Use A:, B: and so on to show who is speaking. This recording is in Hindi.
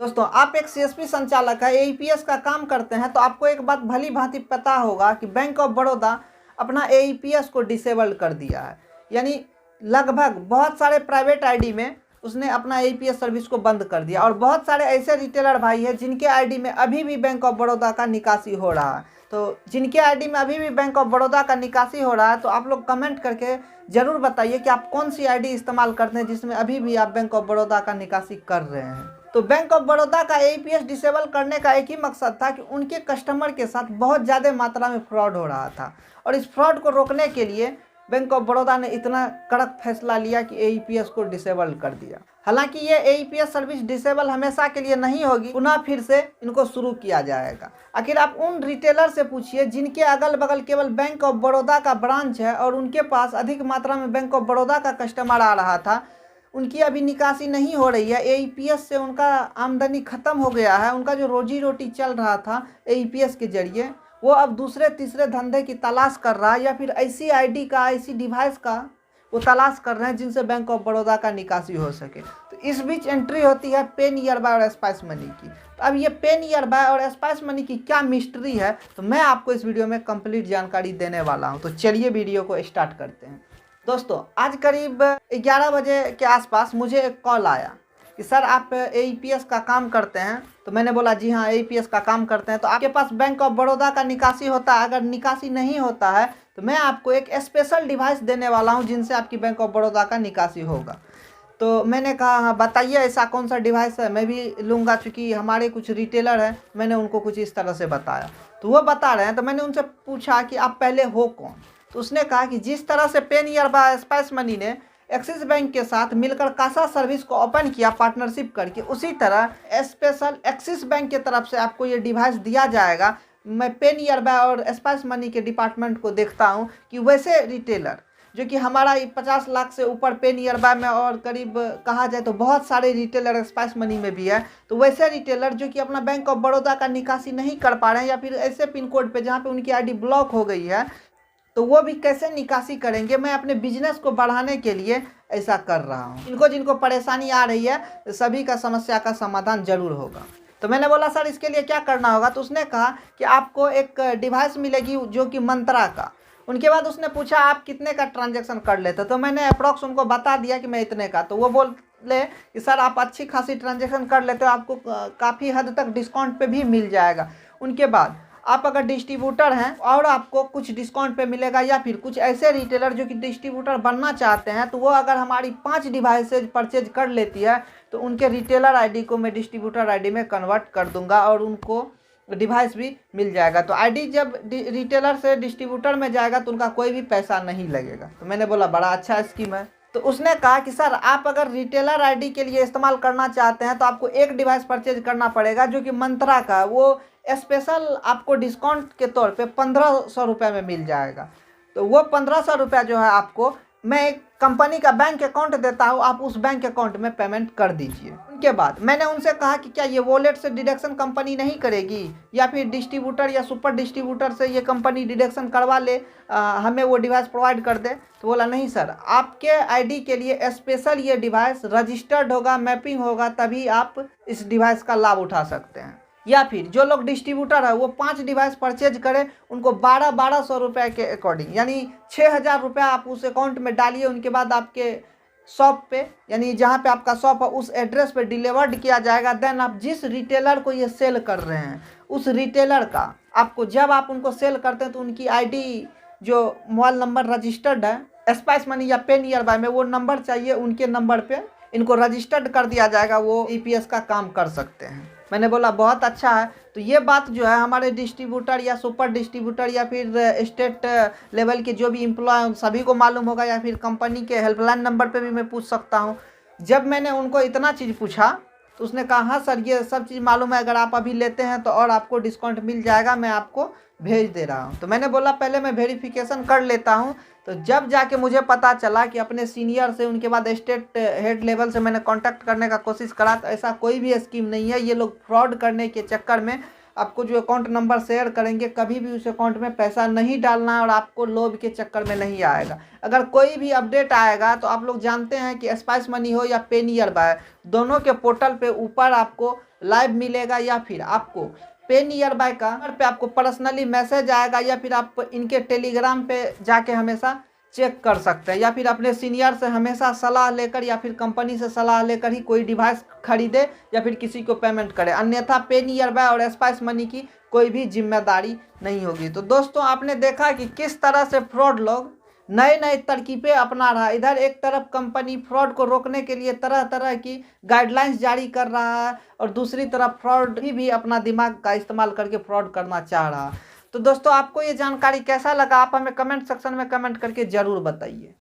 A: दोस्तों, आप एक सीएसपी संचालक है, एईपीएस का काम करते हैं, तो आपको एक बात भली भांति पता होगा कि बैंक ऑफ बड़ौदा अपना एईपीएस को डिसेबल कर दिया है। यानी लगभग बहुत सारे प्राइवेट आईडी में उसने अपना एईपीएस सर्विस को बंद कर दिया और बहुत सारे ऐसे रिटेलर भाई हैं जिनके आईडी में अभी भी बैंक ऑफ बड़ौदा का निकासी हो रहा है। तो जिनके आईडी में अभी भी बैंक ऑफ बड़ौदा का निकासी हो रहा है, तो आप लोग कमेंट करके ज़रूर बताइए कि आप कौन सी आईडी इस्तेमाल करते हैं जिसमें अभी भी आप बैंक ऑफ बड़ौदा का निकासी कर रहे हैं। तो बैंक ऑफ बड़ौदा का एईपीएस डिसेबल करने का एक ही मकसद था कि उनके कस्टमर के साथ बहुत ज़्यादा मात्रा में फ्रॉड हो रहा था और इस फ्रॉड को रोकने के लिए बैंक ऑफ बड़ौदा ने इतना कड़क फैसला लिया कि एईपीएस को डिसेबल कर दिया। हालांकि ये एईपीएस सर्विस डिसेबल हमेशा के लिए नहीं होगी, पुनः फिर से इनको शुरू किया जाएगा। आखिर आप उन रिटेलर से पूछिए जिनके अगल बगल केवल बैंक ऑफ बड़ौदा का ब्रांच है और उनके पास अधिक मात्रा में बैंक ऑफ बड़ौदा का कस्टमर आ रहा था, उनकी अभी निकासी नहीं हो रही है। एईपीएस से उनका आमदनी ख़त्म हो गया है। उनका जो रोजी रोटी चल रहा था एईपीएस के जरिए, वो अब दूसरे तीसरे धंधे की तलाश कर रहा है या फिर ऐसी आईडी का, ऐसी डिवाइस का वो तलाश कर रहे हैं जिनसे बैंक ऑफ बड़ौदा का निकासी हो सके। तो इस बीच एंट्री होती है पे नियर बाय और स्पाइस मनी की। तो अब ये पे नियर बाय और स्पाइस मनी की क्या मिस्ट्री है, तो मैं आपको इस वीडियो में कंप्लीट जानकारी देने वाला हूँ। तो चलिए वीडियो को स्टार्ट करते हैं। दोस्तों, आज करीब 11 बजे के आसपास मुझे एक कॉल आया कि सर आप एईपीएस का काम करते हैं। तो मैंने बोला जी हाँ, एईपीएस का काम करते हैं। तो आपके पास बैंक ऑफ बड़ौदा का निकासी होता है? अगर निकासी नहीं होता है तो मैं आपको एक स्पेशल डिवाइस देने वाला हूं जिनसे आपकी बैंक ऑफ बड़ौदा का निकासी होगा। तो मैंने कहा हाँ बताइए, ऐसा कौन सा डिवाइस है, मैं भी लूँगा। चूँकि हमारे कुछ रिटेलर हैं, मैंने उनको कुछ इस तरह से बताया। तो वो बता रहे हैं। तो मैंने उनसे पूछा कि आप पहले हो कौन। तो उसने कहा कि जिस तरह से पे नियर बाय स्पाइस मनी ने एक्सिस बैंक के साथ मिलकर कासा सर्विस को ओपन किया पार्टनरशिप करके, उसी तरह स्पेशल एक्सिस बैंक की तरफ से आपको ये डिवाइस दिया जाएगा। मैं पे नियर बाय और स्पाइस मनी के डिपार्टमेंट को देखता हूँ कि वैसे रिटेलर जो कि हमारा 50 लाख से ऊपर पे नियर बाय में और करीब कहा जाए तो बहुत सारे रिटेलर स्पाइस मनी में भी है, तो वैसे रिटेलर जो कि अपना बैंक ऑफ बड़ौदा का निकासी नहीं कर पा रहे हैं या फिर ऐसे पिन कोड पे जहाँ पे उनकी आईडी ब्लॉक हो गई है, तो वो भी कैसे निकासी करेंगे। मैं अपने बिजनेस को बढ़ाने के लिए ऐसा कर रहा हूँ। इनको जिनको परेशानी आ रही है सभी का समस्या का समाधान जरूर होगा। तो मैंने बोला सर इसके लिए क्या करना होगा। तो उसने कहा कि आपको एक डिवाइस मिलेगी जो कि मंत्रा का। उनके बाद उसने पूछा आप कितने का ट्रांजैक्शन कर लेते। तो मैंने अप्रॉक्स उनको बता दिया कि मैं इतने का। तो वो बोले कि सर आप अच्छी खासी ट्रांजैक्शन कर लेते हो, आपको काफ़ी हद तक डिस्काउंट पे भी मिल जाएगा। उनके बाद आप अगर डिस्ट्रीब्यूटर हैं और आपको कुछ डिस्काउंट पे मिलेगा, या फिर कुछ ऐसे रिटेलर जो कि डिस्ट्रीब्यूटर बनना चाहते हैं, तो वो अगर हमारी 5 डिवाइसेज परचेज कर लेती है तो उनके रिटेलर आईडी को मैं डिस्ट्रीब्यूटर आईडी में कन्वर्ट कर दूंगा और उनको डिवाइस भी मिल जाएगा। तो आईडी जब रिटेलर से डिस्ट्रीब्यूटर में जाएगा तो उनका कोई भी पैसा नहीं लगेगा। तो मैंने बोला बड़ा अच्छा स्कीम है। तो उसने कहा कि सर आप अगर रिटेलर आईडी के लिए इस्तेमाल करना चाहते हैं तो आपको एक डिवाइस परचेज करना पड़ेगा जो कि मंत्रा का, वो स्पेशल आपको डिस्काउंट के तौर पे 1500 रुपये में मिल जाएगा। तो वो 1500 रुपया जो है आपको मैं एक कंपनी का बैंक अकाउंट देता हूँ, आप उस बैंक अकाउंट में पेमेंट कर दीजिए। उनके बाद मैंने उनसे कहा कि क्या ये वॉलेट से डिडक्शन कंपनी नहीं करेगी या फिर डिस्ट्रीब्यूटर या सुपर डिस्ट्रीब्यूटर से ये कंपनी डिडक्शन करवा ले, हमें वो डिवाइस प्रोवाइड कर दे। तो बोला नहीं सर, आपके आईडी के लिए स्पेशल ये डिवाइस रजिस्टर्ड होगा, मैपिंग होगा, तभी आप इस डिवाइस का लाभ उठा सकते हैं। या फिर जो लोग डिस्ट्रीब्यूटर है वो 5 डिवाइस परचेज करें, उनको 1200 रुपये के अकॉर्डिंग यानी 6000 रुपया आप उस अकाउंट में डालिए। उनके बाद आपके शॉप पे यानी जहाँ पे आपका शॉप है उस एड्रेस पे डिलीवर्ड किया जाएगा। देन आप जिस रिटेलर को ये सेल कर रहे हैं उस रिटेलर का आपको, जब आप उनको सेल करते हैं तो उनकी आईडी जो मोबाइल नंबर रजिस्टर्ड है स्पाइस मनी या पे नियर बाय में, वो नंबर चाहिए, उनके नंबर पे इनको रजिस्टर्ड कर दिया जाएगा, वो ईपीएस का काम कर सकते हैं। मैंने बोला बहुत अच्छा है। तो ये बात जो है हमारे डिस्ट्रीब्यूटर या सुपर डिस्ट्रीब्यूटर या फिर स्टेट लेवल के जो भी एम्प्लॉय सभी को मालूम होगा, या फिर कंपनी के हेल्पलाइन नंबर पे भी मैं पूछ सकता हूँ। जब मैंने उनको इतना चीज़ पूछा तो उसने कहा हाँ सर ये सब चीज़ मालूम है, अगर आप अभी लेते हैं तो और आपको डिस्काउंट मिल जाएगा, मैं आपको भेज दे रहा हूँ। तो मैंने बोला पहले मैं वेरिफिकेशन कर लेता हूँ। तो जब जाके मुझे पता चला कि अपने सीनियर से, उनके बाद स्टेट हेड लेवल से मैंने कांटेक्ट करने का कोशिश करा, तो ऐसा कोई भी स्कीम नहीं है। ये लोग फ्रॉड करने के चक्कर में आपको जो अकाउंट नंबर शेयर करेंगे कभी भी उस अकाउंट में पैसा नहीं डालना है और आपको लोभ के चक्कर में नहीं आएगा। अगर कोई भी अपडेट आएगा तो आप लोग जानते हैं कि स्पाइस मनी हो या पे नियर बाय, दोनों के पोर्टल पे ऊपर आपको लाइव मिलेगा या फिर आपको पे नियर बाय का पे आपको पर्सनली मैसेज आएगा या फिर आप इनके टेलीग्राम पे जाके हमेशा चेक कर सकते हैं या फिर अपने सीनियर से हमेशा सलाह लेकर या फिर कंपनी से सलाह लेकर ही कोई डिवाइस खरीदे या फिर किसी को पेमेंट करे, अन्यथा पे नियर बाय और स्पाइस मनी की कोई भी जिम्मेदारी नहीं होगी। तो दोस्तों आपने देखा कि किस तरह से फ्रॉड लोग नए नए तरकीबें अपना रहा है। इधर एक तरफ कंपनी फ्रॉड को रोकने के लिए तरह तरह की गाइडलाइंस जारी कर रहा है और दूसरी तरफ फ्रॉड भी अपना दिमाग का इस्तेमाल करके फ्रॉड करना चाह रहा है। तो दोस्तों आपको ये जानकारी कैसा लगा, आप हमें कमेंट सेक्शन में कमेंट करके ज़रूर बताइए।